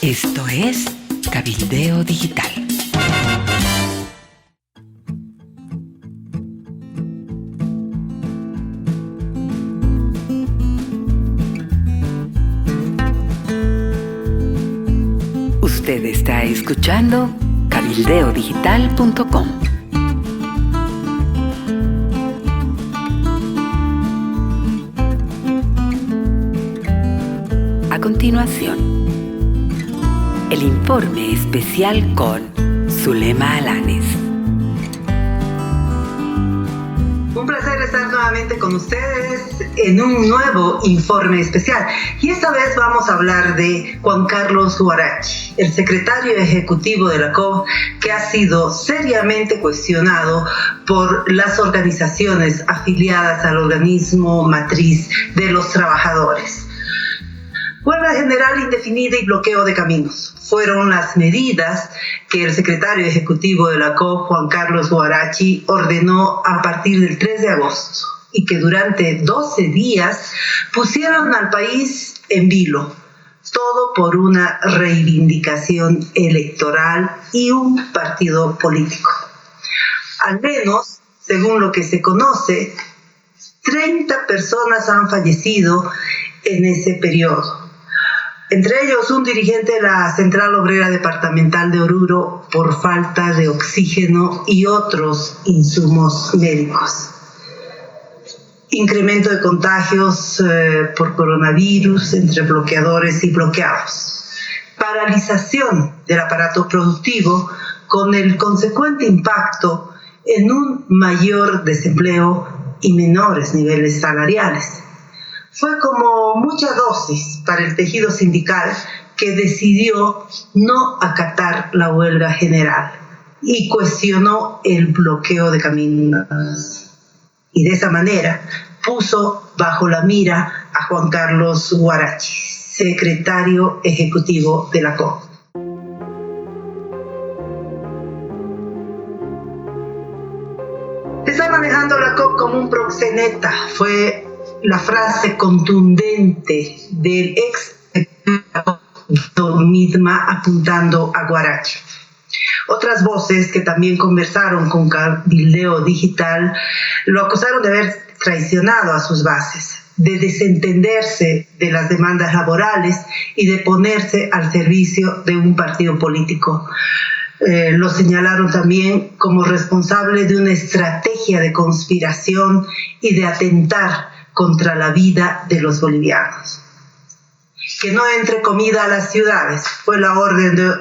Esto es Cabildeo Digital. Usted está escuchando cabildeodigital.com. A continuación, el informe especial con Zulema Alanes. Un placer estar nuevamente con ustedes en un nuevo informe especial. Y esta vez vamos a hablar de Juan Carlos Huarachi, el secretario ejecutivo de la COP, que ha sido seriamente cuestionado por las organizaciones afiliadas al organismo matriz de los trabajadores. Huelga general indefinida y bloqueo de caminos fueron las medidas que el secretario ejecutivo de la COP, Juan Carlos Huarachi, ordenó a partir del 3 de agosto y que durante 12 días pusieron al país en vilo, todo por una reivindicación electoral y un partido político. Al menos, según lo que se conoce, 30 personas han fallecido en ese periodo. Entre ellos, un dirigente de la Central Obrera Departamental de Oruro por falta de oxígeno y otros insumos médicos. Incremento de contagios por coronavirus entre bloqueadores y bloqueados. Paralización del aparato productivo con el consecuente impacto en un mayor desempleo y menores niveles salariales. Fue como mucha dosis para el tejido sindical que decidió no acatar la huelga general y cuestionó el bloqueo de caminos. Y de esa manera puso bajo la mira a Juan Carlos Huarachi, secretario ejecutivo de la COP. Está manejando la COP como un proxeneta, fue la frase contundente del ex Midma apuntando a Huarachi. Otras voces que también conversaron con Cabildeo Digital lo acusaron de haber traicionado a sus bases, de desentenderse de las demandas laborales y de ponerse al servicio de un partido político. Lo señalaron también como responsable de una estrategia de conspiración y de atentar contra la vida de los bolivianos. Que no entre comida a las ciudades fue la orden de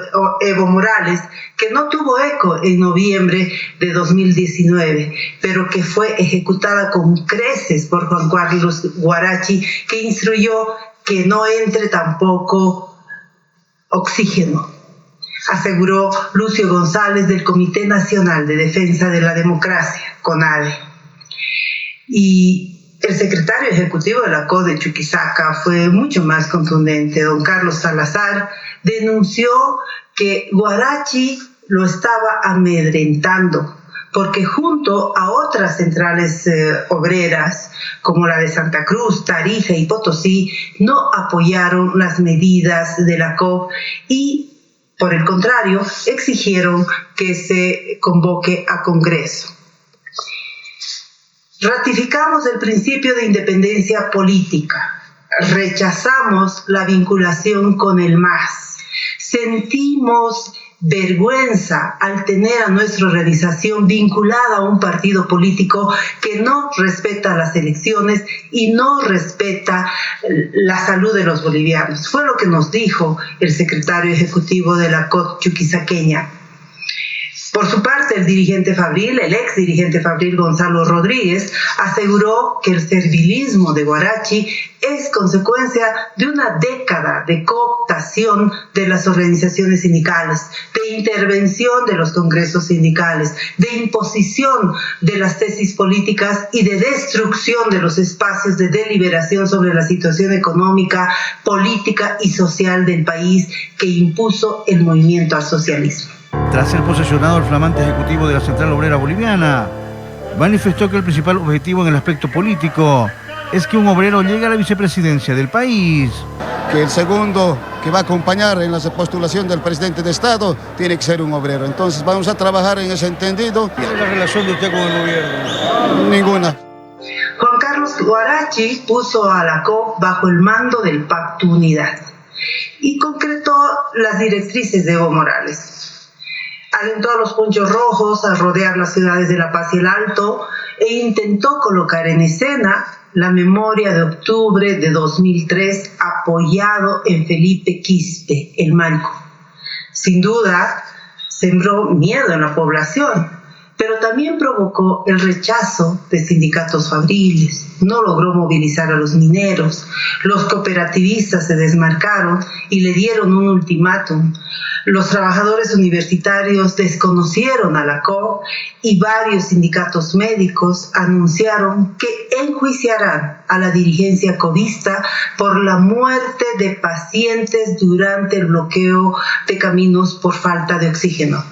Evo Morales, que no tuvo eco en noviembre de 2019, pero que fue ejecutada con creces por Juan Carlos Huarachi, que instruyó que no entre tampoco oxígeno, aseguró Lucio González del Comité Nacional de Defensa de la Democracia, CONADE. Y el secretario ejecutivo de la COP de Chuquisaca fue mucho más contundente. Don Carlos Salazar denunció que Huarachi lo estaba amedrentando, porque junto a otras centrales obreras, como la de Santa Cruz, Tarija y Potosí, no apoyaron las medidas de la COP y, por el contrario, exigieron que se convoque a Congreso. Ratificamos el principio de independencia política, rechazamos la vinculación con el MAS, sentimos vergüenza al tener a nuestra organización vinculada a un partido político que no respeta las elecciones y no respeta la salud de los bolivianos. Fue lo que nos dijo el secretario ejecutivo de la COP chuquisaqueña. Por su parte, el dirigente fabril, el ex dirigente fabril Gonzalo Rodríguez, aseguró que el servilismo de Huarachi es consecuencia de una década de cooptación de las organizaciones sindicales, de intervención de los congresos sindicales, de imposición de las tesis políticas y de destrucción de los espacios de deliberación sobre la situación económica, política y social del país que impuso el movimiento al socialismo. Tras ser posesionado, el flamante ejecutivo de la Central Obrera Boliviana manifestó que el principal objetivo en el aspecto político es que un obrero llegue a la vicepresidencia del país. Que el segundo que va a acompañar en la postulación del presidente de Estado tiene que ser un obrero. Entonces vamos a trabajar en ese entendido. ¿Cuál es la relación de usted con el gobierno? Ninguna. Juan Carlos Huarachi puso a la COP bajo el mando del Pacto Unidad y concretó las directrices de Evo Morales. Alentó a los ponchos rojos a rodear las ciudades de La Paz y el Alto e intentó colocar en escena la memoria de octubre de 2003 apoyado en Felipe Quispe, el Manco. Sin duda, sembró miedo en la población, pero también provocó el rechazo de sindicatos fabriles. No logró movilizar a los mineros. Los cooperativistas se desmarcaron y le dieron un ultimátum. Los trabajadores universitarios desconocieron a la COP y varios sindicatos médicos anunciaron que enjuiciarán a la dirigencia covista por la muerte de pacientes durante el bloqueo de caminos por falta de oxígeno.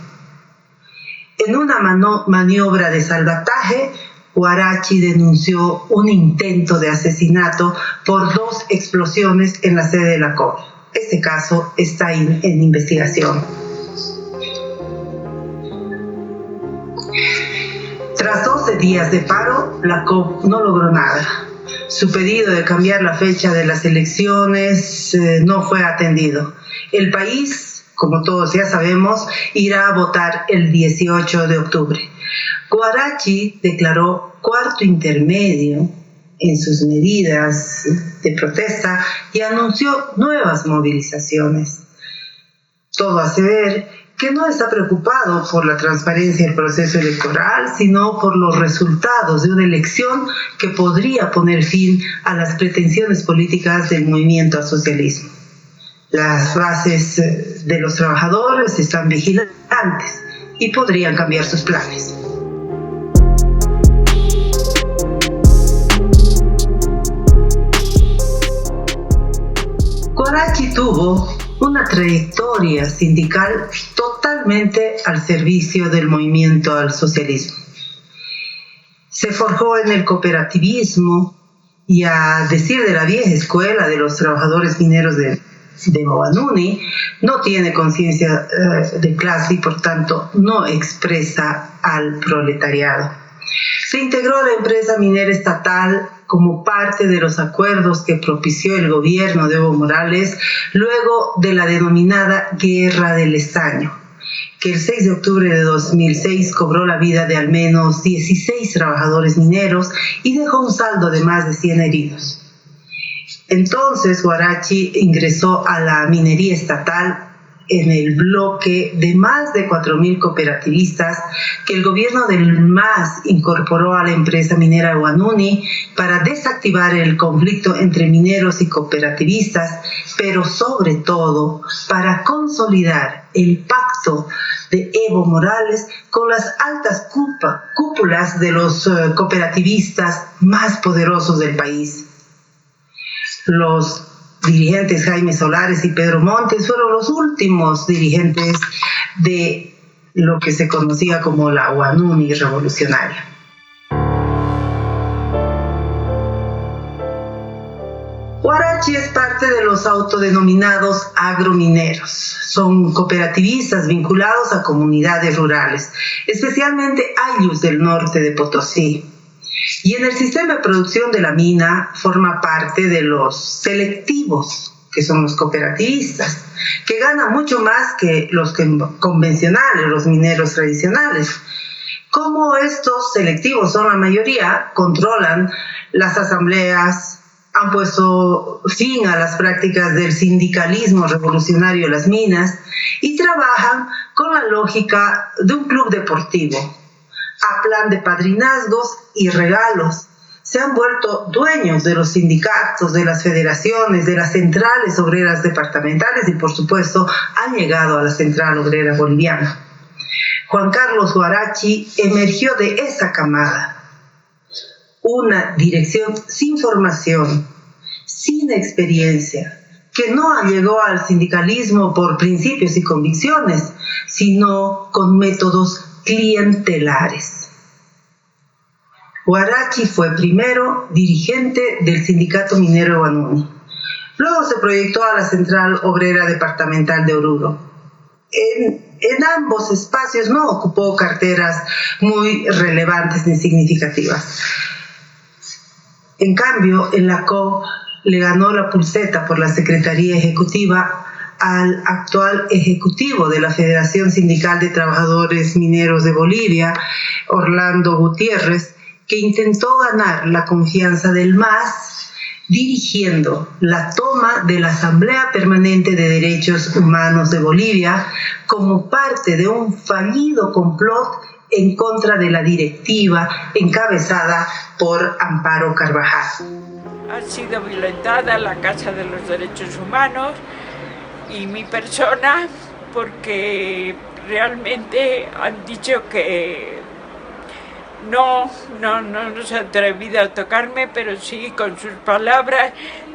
En una maniobra de salvataje, Huarachi denunció un intento de asesinato por 2 explosiones en la sede de la COP. Este caso está en investigación. Tras 12 días de paro, la COP no logró nada. Su pedido de cambiar la fecha de las elecciones no fue atendido. El país, como todos ya sabemos, irá a votar el 18 de octubre. Huarachi declaró cuarto intermedio en sus medidas de protesta y anunció nuevas movilizaciones. Todo hace ver que no está preocupado por la transparencia del proceso electoral, sino por los resultados de una elección que podría poner fin a las pretensiones políticas del movimiento al socialismo. Las bases de los trabajadores están vigilantes y podrían cambiar sus planes. Huarachi tuvo una trayectoria sindical totalmente al servicio del movimiento al socialismo. Se forjó en el cooperativismo y, a decir de la vieja escuela de los trabajadores mineros de Huanuni, no tiene conciencia de clase y por tanto no expresa al proletariado. Se integró a la empresa minera estatal como parte de los acuerdos que propició el gobierno de Evo Morales luego de la denominada Guerra del Estaño, que el 6 de octubre de 2006 cobró la vida de al menos 16 trabajadores mineros y dejó un saldo de más de 100 heridos. Entonces Huarachi ingresó a la minería estatal en el bloque de más de 4.000 cooperativistas que el gobierno del MAS incorporó a la empresa minera Huanuni para desactivar el conflicto entre mineros y cooperativistas, pero sobre todo para consolidar el pacto de Evo Morales con las altas cúpulas de los cooperativistas más poderosos del país. Los dirigentes Jaime Solares y Pedro Montes fueron los últimos dirigentes de lo que se conocía como la Huanuni revolucionaria. Huarachi es parte de los autodenominados agromineros. Son cooperativistas vinculados a comunidades rurales, especialmente ayllus del norte de Potosí. Y en el sistema de producción de la mina forma parte de los selectivos, que son los cooperativistas, que ganan mucho más que los convencionales, los mineros tradicionales. Como estos selectivos son la mayoría, controlan las asambleas, han puesto fin a las prácticas del sindicalismo revolucionario de las minas y trabajan con la lógica de un club deportivo, a plan de padrinazgos y regalos. Se han vuelto dueños de los sindicatos, de las federaciones, de las centrales obreras departamentales y, por supuesto, han llegado a la Central Obrera Boliviana. Juan Carlos Huarachi emergió de esa camada. Una dirección sin formación, sin experiencia, que no llegó al sindicalismo por principios y convicciones, sino con métodos clientelares. Huarachi fue primero dirigente del sindicato minero Huanuni, Luego se proyectó a la Central Obrera Departamental de Oruro. En ambos espacios no ocupó carteras muy relevantes ni significativas. En cambio, en la COP le ganó la pulseta por la Secretaría Ejecutiva al actual ejecutivo de la Federación Sindical de Trabajadores Mineros de Bolivia, Orlando Gutiérrez, que intentó ganar la confianza del MAS dirigiendo la toma de la Asamblea Permanente de Derechos Humanos de Bolivia como parte de un fallido complot en contra de la directiva encabezada por Amparo Carvajal. Ha sido violentada la Casa de los Derechos Humanos y mi persona porque realmente han dicho que no se han atrevido a tocarme, pero sí con sus palabras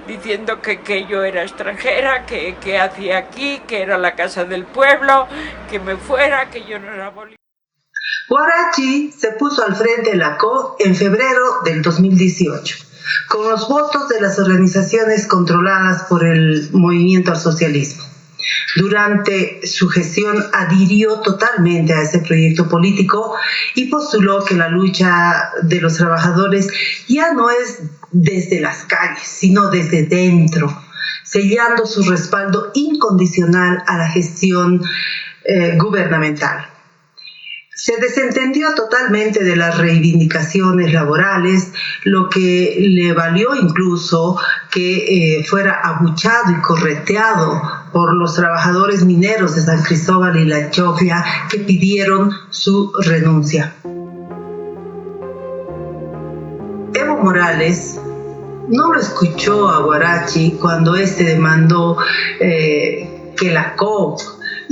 diciendo que yo era extranjera, que hacía aquí, que era la casa del pueblo, que me fuera, que yo no era boliviana. Huarachi se puso al frente de la COP en febrero del 2018, con los votos de las organizaciones controladas por el movimiento al socialismo. Durante su gestión adhirió totalmente a ese proyecto político y postuló que la lucha de los trabajadores ya no es desde las calles, sino desde dentro, sellando su respaldo incondicional a la gestión gubernamental. Se desentendió totalmente de las reivindicaciones laborales, lo que le valió incluso que fuera abuchado y correteado por los trabajadores mineros de San Cristóbal y La Chofia que pidieron su renuncia. Evo Morales no lo escuchó a Huarachi cuando éste demandó que la COP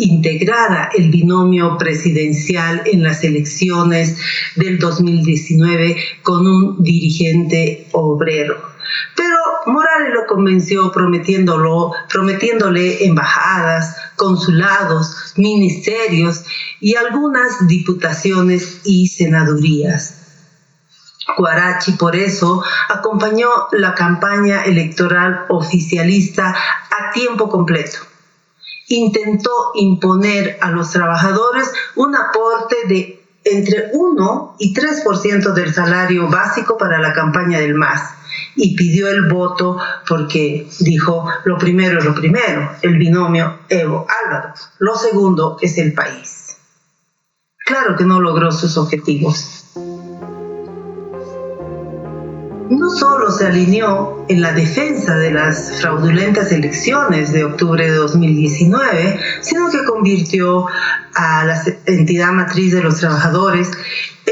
integrara el binomio presidencial en las elecciones del 2019 con un dirigente obrero. Pero Morales lo convenció prometiéndole embajadas, consulados, ministerios y algunas diputaciones y senadurías. Huarachi por eso acompañó la campaña electoral oficialista a tiempo completo. Intentó imponer a los trabajadores un aporte de entre 1 y 3% del salario básico para la campaña del MAS y pidió el voto porque dijo, lo primero es lo primero, el binomio Evo-Álvaro, lo segundo es el país. Claro que no logró sus objetivos. No solo se alineó en la defensa de las fraudulentas elecciones de octubre de 2019, sino que convirtió a la entidad matriz de los trabajadores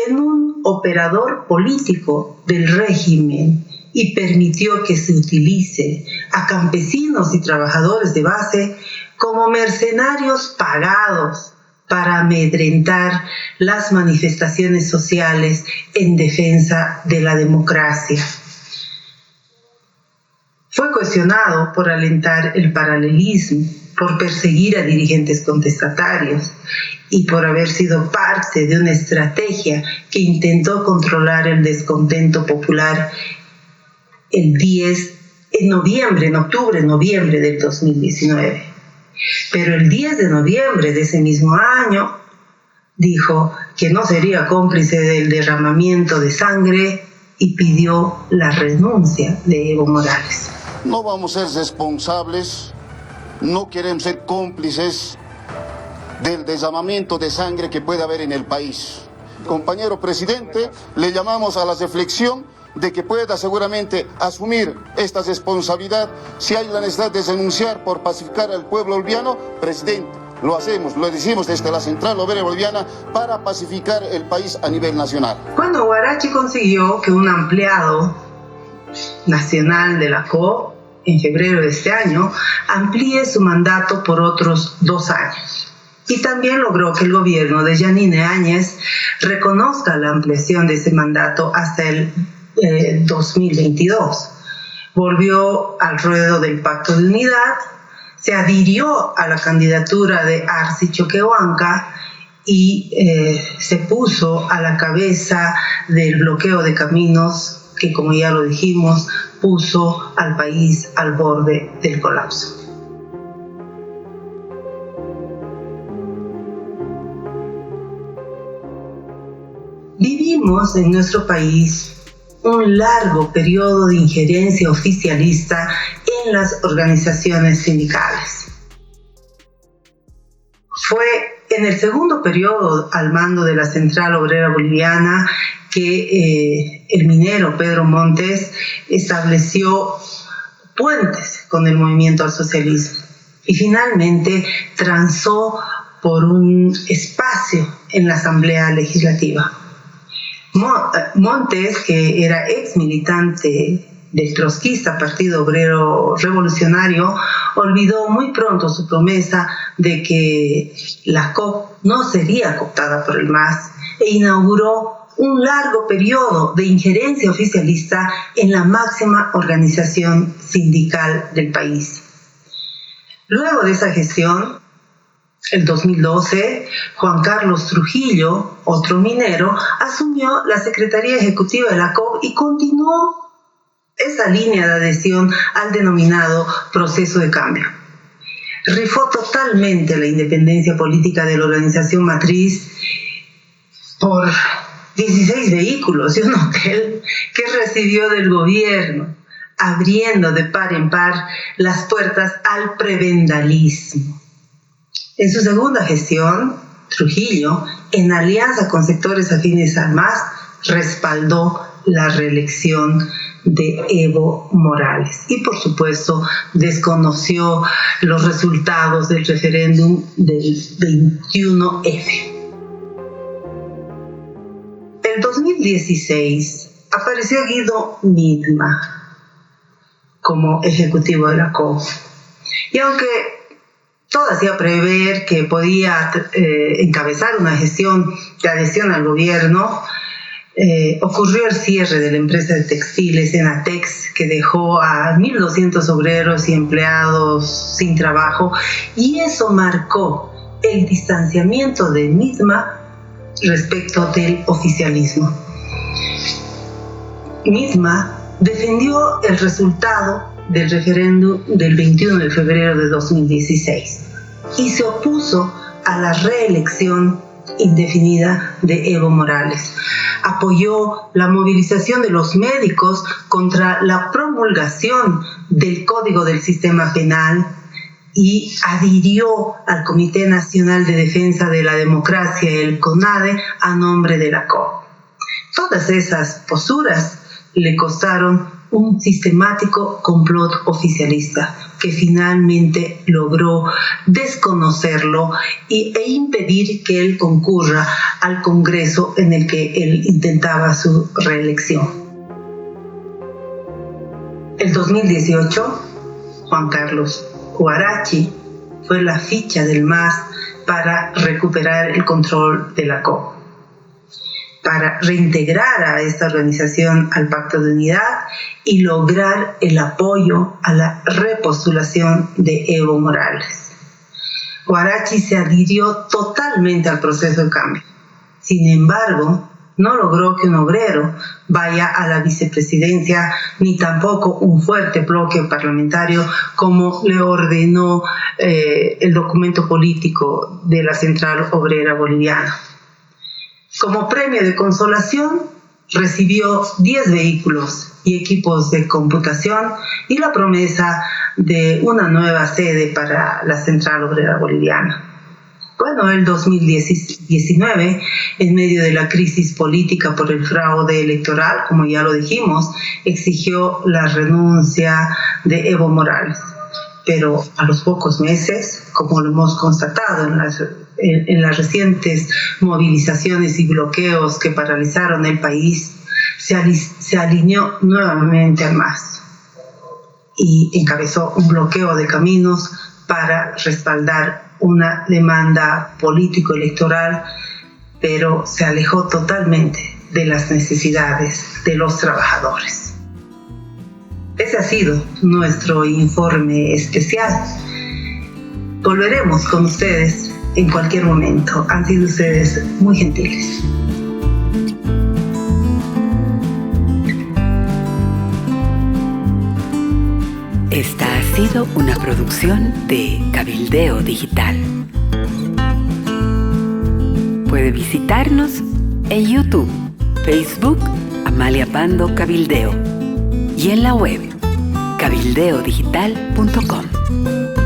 en un operador político del régimen y permitió que se utilice a campesinos y trabajadores de base como mercenarios pagados para amedrentar las manifestaciones sociales en defensa de la democracia. Fue cuestionado por alentar el paralelismo, por perseguir a dirigentes contestatarios y por haber sido parte de una estrategia que intentó controlar el descontento popular en octubre-noviembre del 2019. Pero el 10 de noviembre de ese mismo año dijo que no sería cómplice del derramamiento de sangre y pidió la renuncia de Evo Morales. No vamos a ser responsables, no queremos ser cómplices del derramamiento de sangre que puede haber en el país. Compañero presidente, le llamamos a la reflexión de que pueda seguramente asumir esta responsabilidad. Si hay la necesidad de denunciar por pacificar al pueblo boliviano, presidente, lo hacemos, lo decimos desde la Central Obrera Boliviana para pacificar el país a nivel nacional. Cuando Huarachi consiguió que un empleado nacional de la COP, en febrero de este año, amplíe su mandato por otros 2 años. Y también logró que el gobierno de Yanine Áñez reconozca la ampliación de ese mandato hasta el 2022. Volvió al ruedo del Pacto de Unidad, se adhirió a la candidatura de Arsi Choquehuanca y se puso a la cabeza del bloqueo de caminos que, como ya lo dijimos, puso al país al borde del colapso. Vivimos en nuestro país un largo periodo de injerencia oficialista en las organizaciones sindicales. Fue en el segundo periodo al mando de la Central Obrera Boliviana que el minero Pedro Montes estableció puentes con el movimiento al socialismo y finalmente transó por un espacio en la Asamblea Legislativa. Montes, que era ex militante del trotskista Partido Obrero Revolucionario, olvidó muy pronto su promesa de que la COP no sería cooptada por el MAS e inauguró un largo periodo de injerencia oficialista en la máxima organización sindical del país. Luego de esa gestión, el 2012, Juan Carlos Trujillo, otro minero, asumió la Secretaría Ejecutiva de la COP y continuó esa línea de adhesión al denominado proceso de cambio. Rifó totalmente la independencia política de la organización matriz por 16 vehículos y un hotel que recibió del gobierno, abriendo de par en par las puertas al prebendalismo. En su segunda gestión, Trujillo, en alianza con sectores afines al MAS, respaldó la reelección de Evo Morales y, por supuesto, desconoció los resultados del referéndum del 21F. En 2016 apareció Guido Midma como ejecutivo de la COP. Y aunque todo hacía prever que podía encabezar una gestión de adhesión al gobierno, ocurrió el cierre de la empresa de textiles Enatex, que dejó a 1.200 obreros y empleados sin trabajo, y eso marcó el distanciamiento de Midma respecto del oficialismo. Midma defendió el resultado del referéndum del 21 de febrero de 2016 y se opuso a la reelección indefinida de Evo Morales. Apoyó la movilización de los médicos contra la promulgación del Código del Sistema Penal y adhirió al Comité Nacional de Defensa de la Democracia, el CONADE, a nombre de la COP. Todas esas posturas le costaron un sistemático complot oficialista que finalmente logró desconocerlo e impedir que él concurra al Congreso en el que él intentaba su reelección. En 2018, Juan Carlos Huarachi fue la ficha del MAS para recuperar el control de la COP, para reintegrar a esta organización al Pacto de Unidad y lograr el apoyo a la repostulación de Evo Morales. Huarachi se adhirió totalmente al proceso de cambio. Sin embargo, no logró que un obrero vaya a la vicepresidencia, ni tampoco un fuerte bloque parlamentario como le ordenó el documento político de la Central Obrera Boliviana. Como premio de consolación, recibió 10 vehículos y equipos de computación y la promesa de una nueva sede para la Central Obrera Boliviana. Bueno, el 2019, en medio de la crisis política por el fraude electoral, como ya lo dijimos, exigió la renuncia de Evo Morales. Pero a los pocos meses, como lo hemos constatado en las recientes movilizaciones y bloqueos que paralizaron el país, se alineó nuevamente al MAS y encabezó un bloqueo de caminos para respaldar una demanda político-electoral, pero se alejó totalmente de las necesidades de los trabajadores. Ese ha sido nuestro informe especial. Volveremos con ustedes en cualquier momento. Han sido ustedes muy gentiles. Esta ha sido una producción de Cabildeo Digital. Puede visitarnos en YouTube, Facebook, Amalia Pando Cabildeo y en la web cabildeodigital.com.